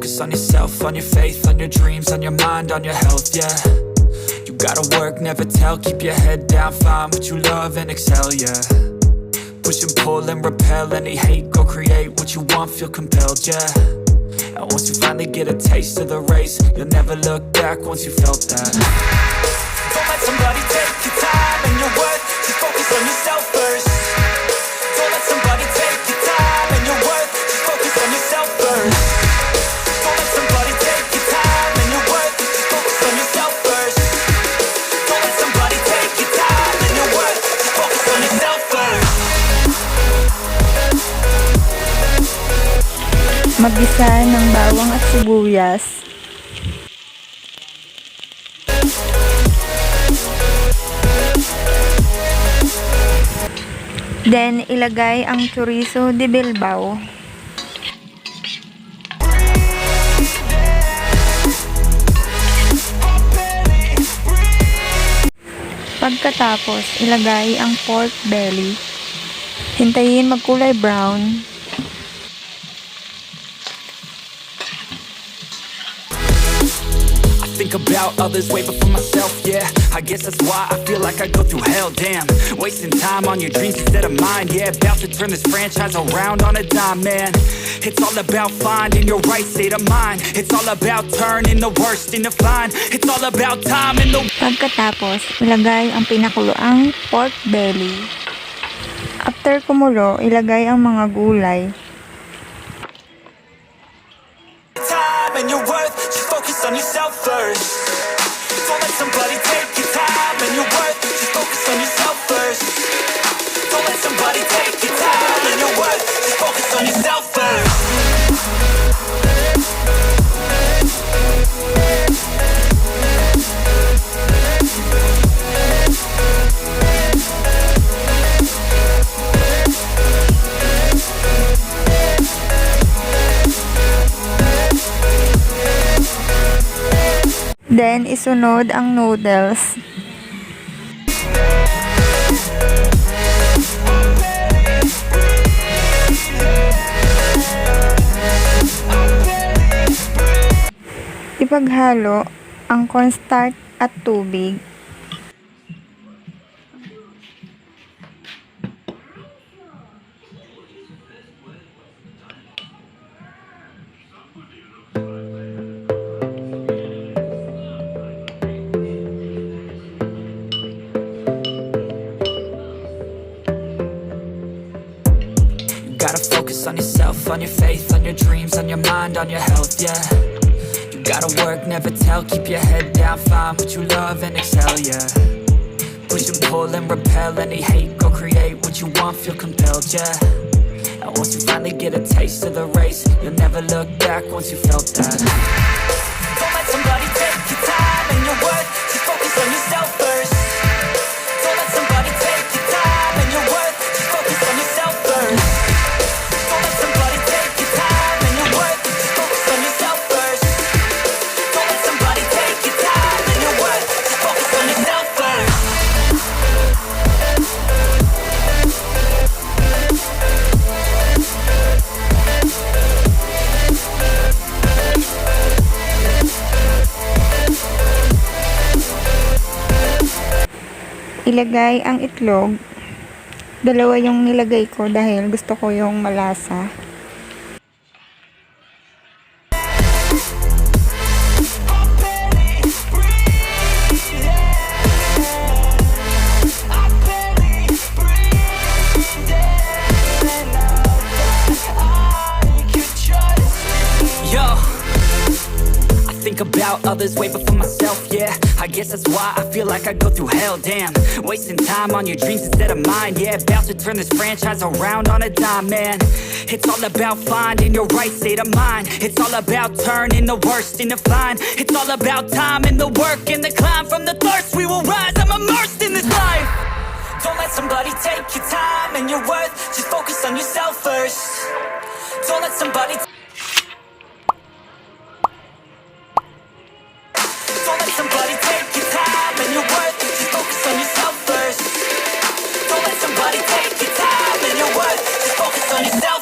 focus on yourself, on your faith, on your dreams, on your mind, on your health, yeah. You gotta work, never tell, keep your head down, find what you love and excel, yeah. Push and pull and repel any hate, go create what you want, feel compelled, yeah. And once you finally get a taste of the race, you'll never look back once you felt that. Don't let somebody take your time and your worth, just focus on yourself first. Don't let somebody take your time and your worth, just focus on yourself first. Don't let somebody take your time and your worth, just focus on yourself first. Don't let somebody take your time and your worth, just focus on yourself first. Maggisa ng bawang at sibuyas. Then, ilagay ang chorizo de bilbao. Pagkatapos, ilagay ang pork belly. Hintayin magkulay brown. Think about others way before myself, yeah. I guess that's why I feel like I go through hell, damn. Wasting time on your dreams instead of mine, yeah. About to turn this franchise around on a dime, man. It's all about finding your right state of mind. It's all about turning the worst into fine. It's all about time and the... Pagkatapos, ilagay ang pinakuloang pork belly. After kumulo, ilagay ang mga gulay. Time and your worth, just focus on yourself first. Don't let somebody take your time and your worth, just focus on yourself first. Don't let somebody take your time and your worth, just focus on yourself first. Then, isunod ang noodles. Ipaghalo ang cornstarch at tubig. Gotta focus on yourself, on your faith, on your dreams, on your mind, on your health, yeah. You gotta work, never tell, keep your head down, find what you love and excel, yeah. Push and pull and repel any hate, go create what you want, feel compelled, yeah. And once you finally get a taste of the race, you'll never look back once you felt that. Don't let somebody take your time and your worth, just focus on yourself first. Don't let somebody take your time and your worth, just focus on yourself first. Ilagay ang itlog. Dalawa yung nilagay ko dahil gusto ko yung malasa. Think about others way before myself, yeah. I guess that's why I feel like I go through hell, damn. Wasting time on your dreams instead of mine, yeah. About to turn this franchise around on a dime, man. It's all about finding your right state of mind. It's all about turning the worst into fine. It's all about time and the work and the climb. From the thirst we will rise, I'm immersed in this life. Don't let somebody take your time and your worth, just focus on yourself first. Don't let somebody somebody take your time and your worth, just focus on yourself first. Don't let somebody take your time and your worth, just focus on yourself.